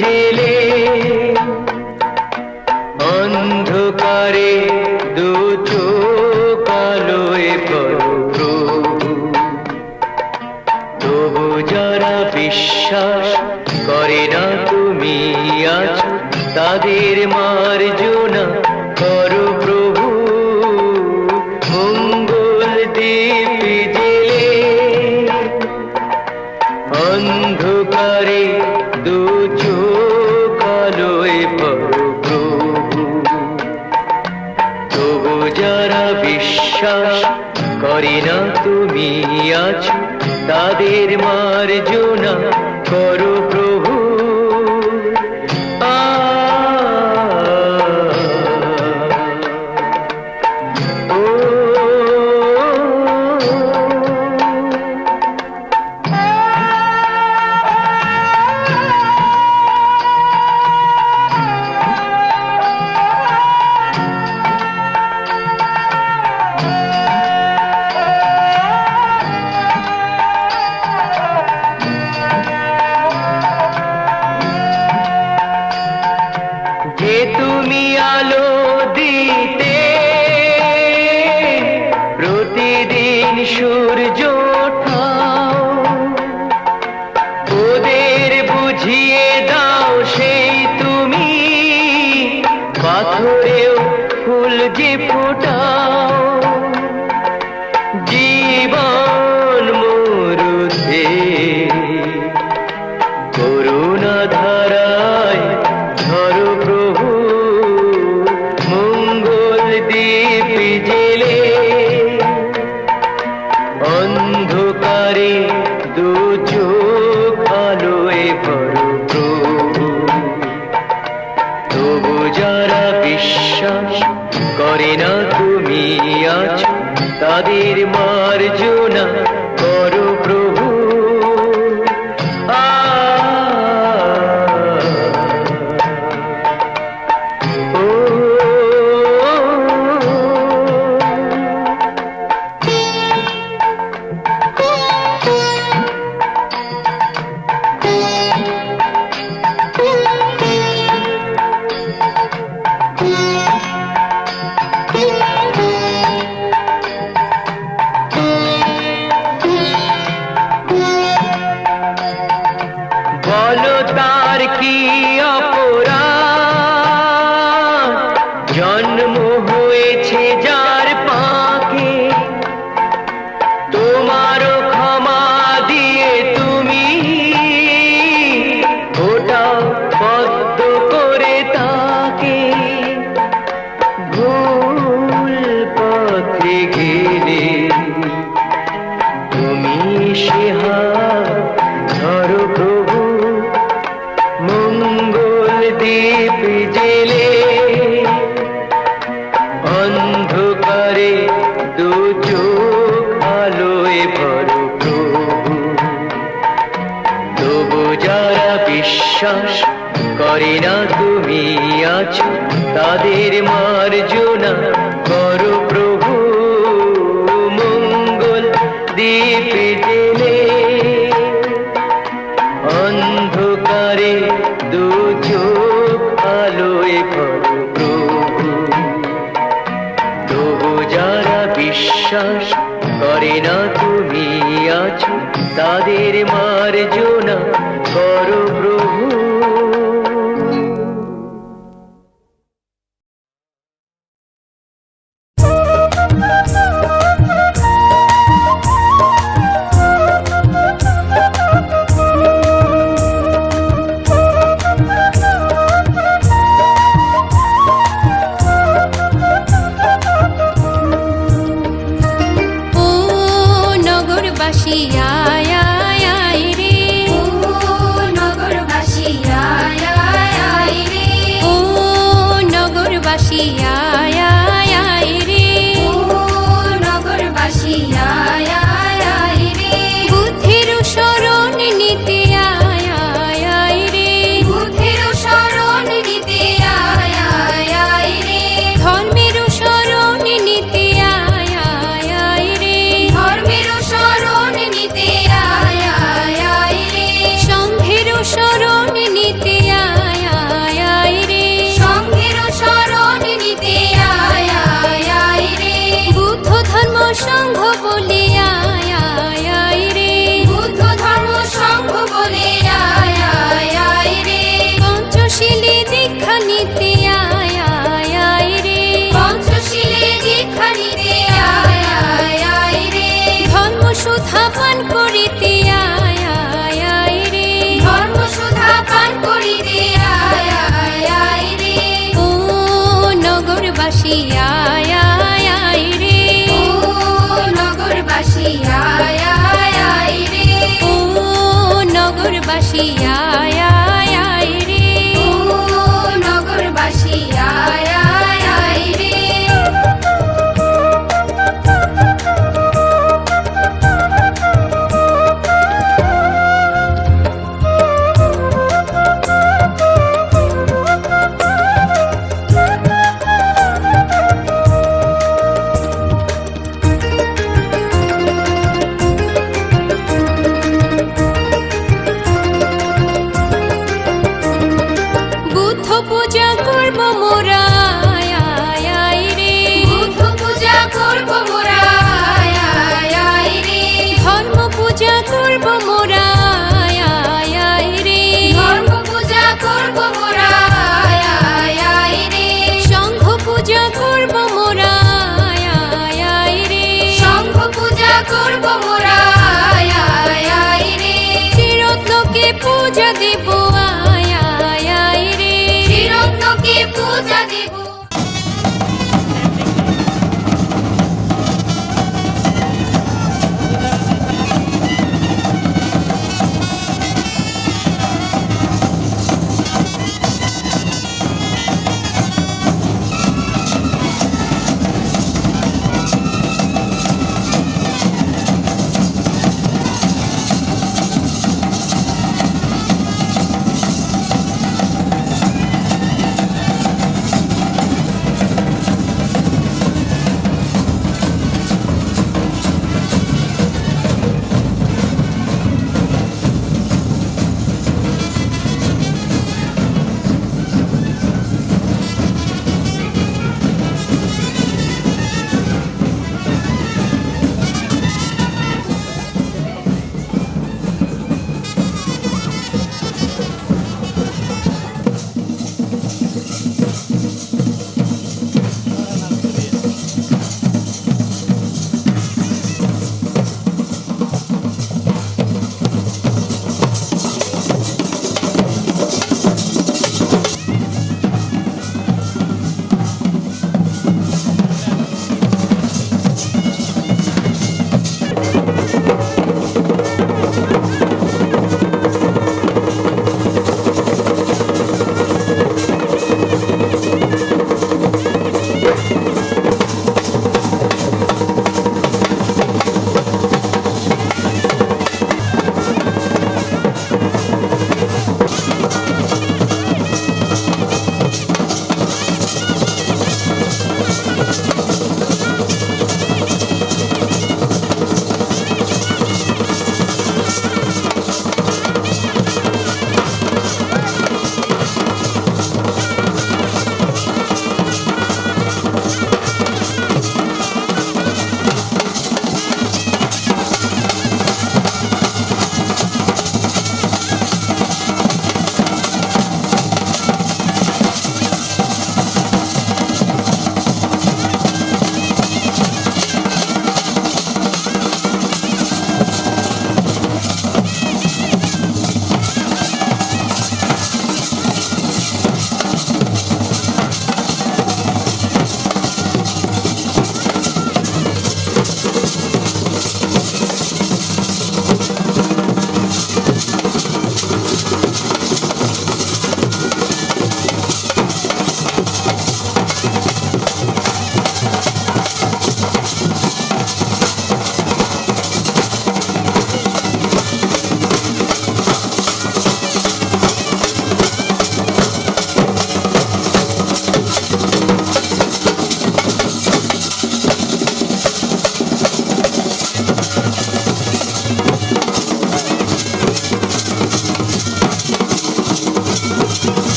জেলে, অন্ধকারে দু চোখ আলোয় প্রভু। তবু যারা বিশ্বাস করে না তুমি আছো, তাদের মার্জনা করো প্রভু। মঙ্গল দ্বীপ জেলে, অন্ধকারে দু চোখ আলোয় প্রভু। তবু যারা বিশ্বাস করে না তুমি আছো, তাদের মার্জনা করো প্রভু। যে তুমি আলো দিতে প্রতিদিন সূর্য ওঠাও, ওদের বুঝিয়ে দাও সেই তুমি পাথরেও ফুল যে ফোটাও। জীবন মরুতে করুণা ধারায় ধরো প্রভু। মঙ্গল দ্বীপ জেলে, অন্ধকারে দু চোখ আলোয় ভরো প্রভু। তবু যারা বিশ্বাস করে না তুমি আছো, তাদের মার্জনা করো প্রভু। বলো তার কি অপরাধ, জন্ম হয়েছে যার পাকে। তোমারও ক্ষমা দিয়ে তুমি ওটাও পদ্ম করে তাকে। ভুল পথে গেলে তুমি সে হাত ধরো প্রভু। মঙ্গল দ্বীপ জেলে, অন্ধকারে দু চোখ আলোয় ভরো প্রভু। তবু যারা বিশ্বাস করে না তুমি আছো, তাদের মার্জনা করো প্রভু। মঙ্গল দ্বীপ জেলে, অন্ধকারে দু চোখ আলোয় ভরো প্রভু। তবু যারা বিশ্বাস করে না তুমি আছো, তাদের মার্জনা করো প্রভু। নগরবাসী আয় আয় আয় রে, ও নগর পান করিতে আয় আয় আয় রে, ধর্মসুধা পান করিতে আয় আয় আয় রে, ও নগরবাসী আয় আয় আয় রে, ও নগরবাসী আয় আয় আয় রে, ও নগরবাসী আয় আয় আয় রে, ও নগরবাসী আয় আয় আয় রে। বুদ্ধ পূজা করব মোরা আয় আয় আয় রে, বুদ্ধ পূজা করব মোরা আয় আয় আয় রে, ধর্ম পূজা করব মোরা আয় আয় আয় রে, ধর্ম পূজা করব মোরা আয় আয় আয় রে, সংঘ পূজা করব মোরা আয় আয় আয় রে, সংঘ পূজা করব মোরা আয় আয় আয় রে, শ্রীরত্নকে পূজা দেব আয় আয় আয় রে, শ্রীরত্নকে পূজা দেব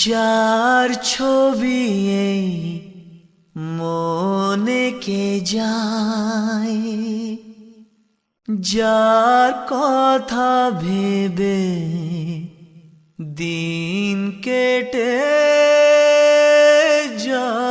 যার ছবি এই মনে কে যায়, যার কথা ভেবে দিন কেটে যায়।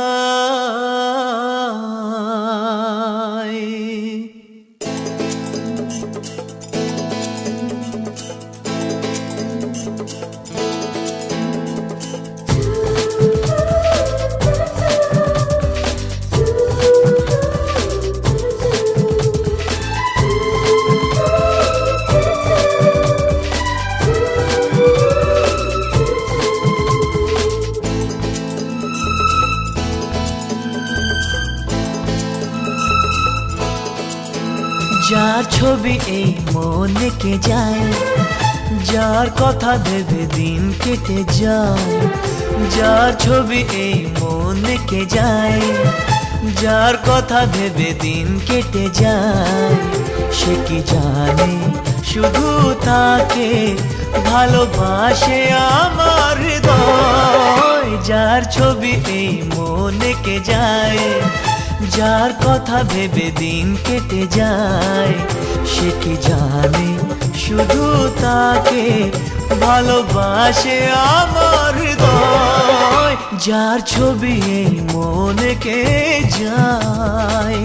যার ছবি এই মনে কে যায়, যার কথা ভেবে দিন কেটে যায়। যার ছবি এই মনে কে যায়, যার কথা ভেবে দিন কেটে যায়। সে কি জানে শুধু তাকে ভালোবাসে আমার হৃদয়। যার ছবি এই মনে কে যায়, যার কথা ভেবে দিন কেটে যায়। সে কি জানে শুধু তাকে ভালোবাসে আমার হৃদয়। যার ছবি এই মনে কে যায়।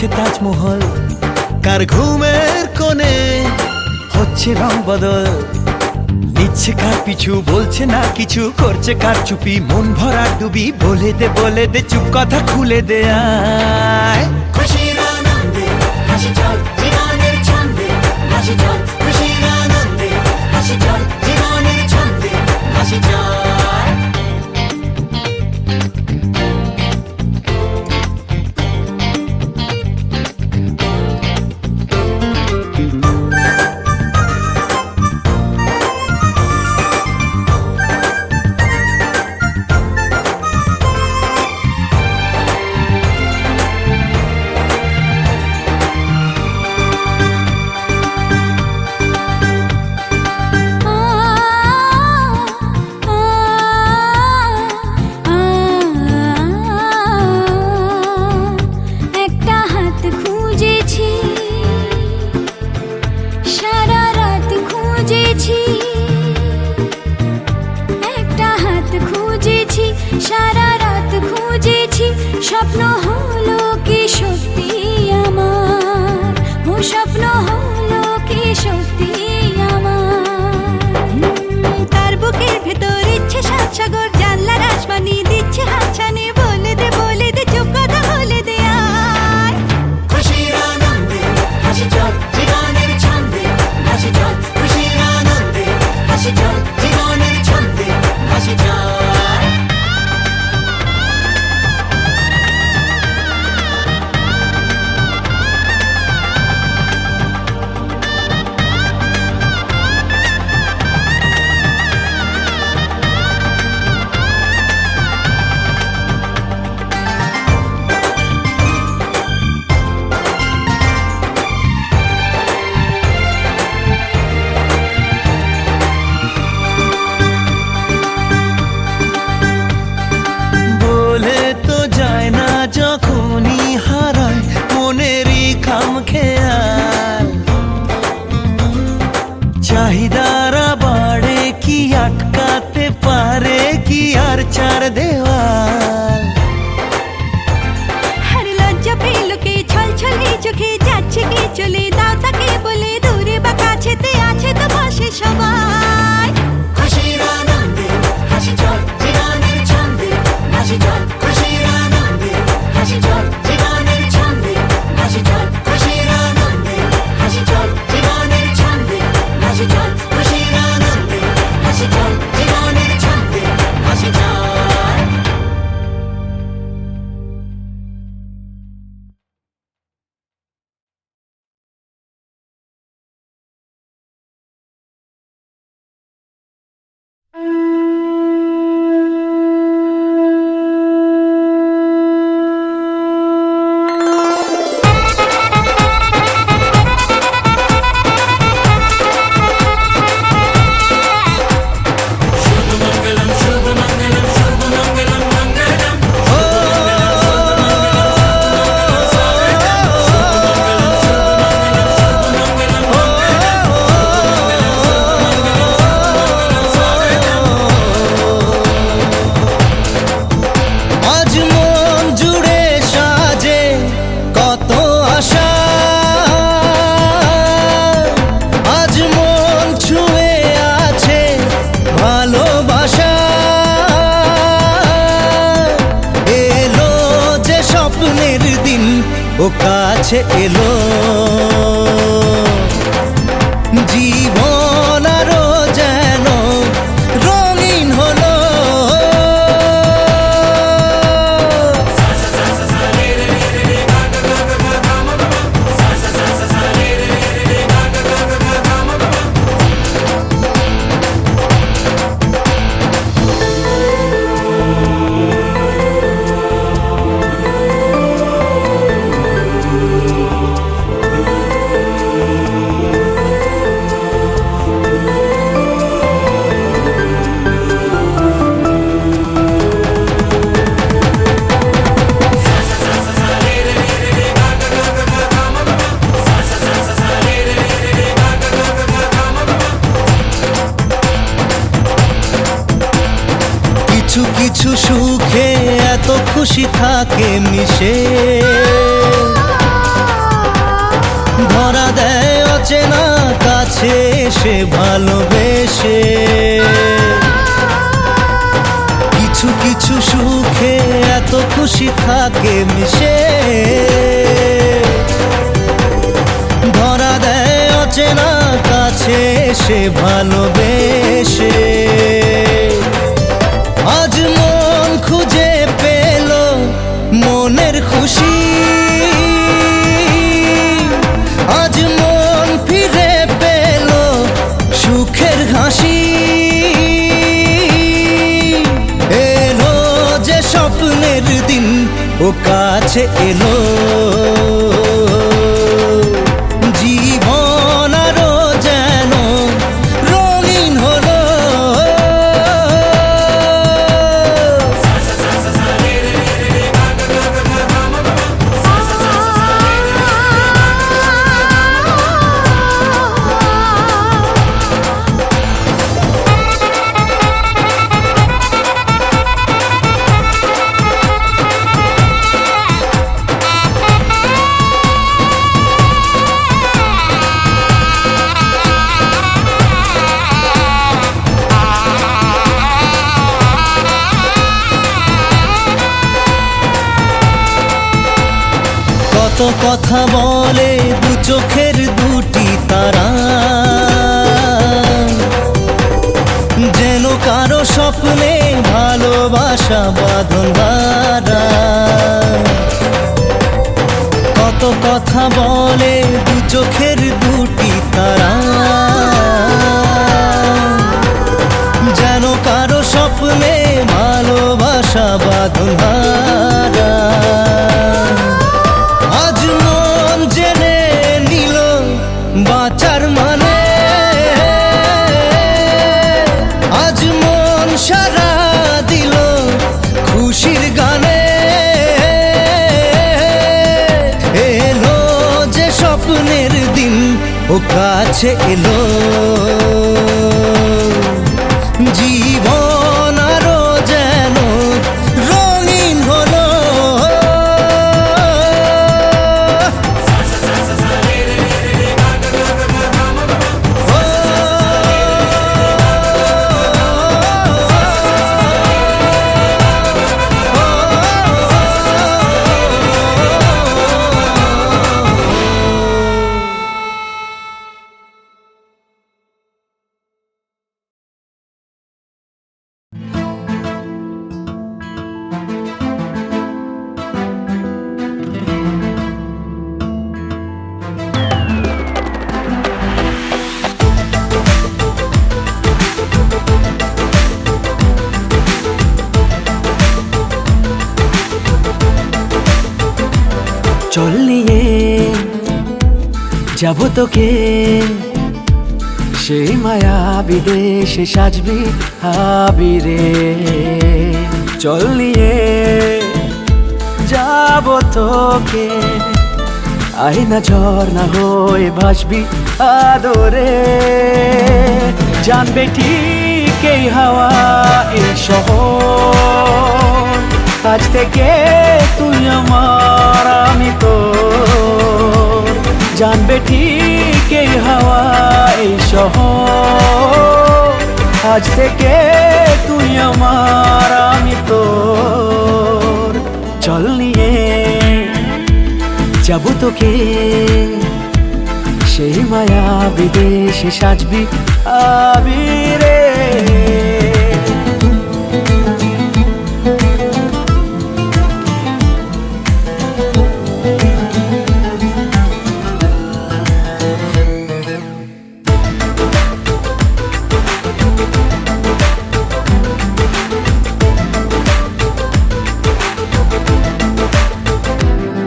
করছে তাজমহল, কার ঘুমের কোণে হচ্ছে রং বদল, নিচ্ছে কার পিছু বলছে না কিছু, করছে কার চুপি মন ভরা ডুবি, বলে দে চুপ কথা খুলে দে আয়। খুশির আনন্দে হাসি চল জীবনের ছন্দে, হাসি চল খুশির আনন্দে হাসি চল জীবনের ছন্দে, হাসি চল। একটা হাত খুঁজেছি, সারা রাত খুঁজেছি, একটা হাত খুঁজেছি, সারা রাত খুঁজেছি, স্বপ্ন হলো কি সত্যি আমার, ও স্বপ্ন হলো কি সত্যি আমার। তার বুকের ভেতর ইচ্ছে সাত সাগর, জানলার আসমানি দিচ্ছে হাতছানি, বলে দে চুপ কথা বলে দে আয়। খুশির আনন্দে হাসি চল জীবনের ছন্দে, হাসি চল খুশির আনন্দে হাসি চল জীবনের ছন্দে, হাসি চল। বলে তো যায় না যখনই হারায় মনেরই খাম খেয়াল, চাহিদারা বাড়ে কি আটকাতে পারে কি আর চার দেওয়াল। আর লজ্জা পেল কে ছল ছলে চোখে যাচ্ছে কি চলে, দাও তাকে বলে দূরে বা কাছেতে আছে তো পাশে সবাই। খুশির আনন্দে হাসি চল জীবনের ছন্দে, হাসি চল খুশির আনন্দে হাসি চল জীবনের ছন্দে, হাসি চল খুশির আনন্দে হাসি চল জীবনের ছন্দে, হাসি চল খুশির আনন্দে হাসি চল জীবনের ছন্দে, হাসি চল। আজ মন জুড়ে সাজে কত আশা, আজ মন ছুঁয়ে আছে ভালোবাসা, এলো যে স্বপ্নের দিন ও কাছে এলো, জীবন আরো যেন রঙিন হলো। কিছু সুখে এত খুশি থাকে মিশে, অচেনা কাছে এসে ভালোবেসে কিছু কিছু সুখে এত খুশি থাকে মিশে ধরা দেয় অচেনা কাছে এসে ভালোবেসে আজ মন খুঁজে পেল মনের খুশি আজ মন ফিরে পেল সুখের হাসি এলো যে স্বপ্নের দিন ও কাছে এলো জীবন আরো যেন রঙিন হলো কত কথা বলে দু চোখের দুটি তারা যেন কারো স্বপ্নে ভালোবাসা বাঁধন হারা কত কথা বলে দু চোখের দুটি তারা যেন কারো স্বপ্নে ভালোবাসা বাঁধন হারা আজ মন জেনে নিল বাঁচার মানে আজ মন সারা দিল খুশির গানে এলো যে স্বপ্নের দিন ও কাছে এলো জীবন আরো যেন রঙিন হলো চল নিয়ে যাব তোকে সেই মায়া বিদেশে সাজবি আবিরে চল নিয়ে যাব তোকে আয়না ঝর্ণা হয়ে ভাসবি আদরে জানবে ঠিক এই হাওয়া এই শহর আজ থেকে তুই আমার আমি তোর জানবে ঠিক এই হাওয়া এই শহর আজ থেকে তুই আমার আমি তোর চল নিয়ে যাব তোকে সেই মায়া বিদেশে সাজবি আবিরে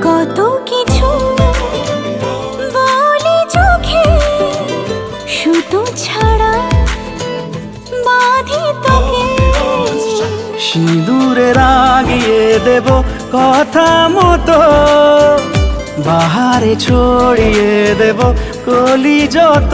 কত কিছু বলি চোখে সুতো ছাড়া বাঁধি তোকে সিঁদুরে রাগিয়ে দেব কথা মতো বাহারে ছড়িয়ে দেব কলি যত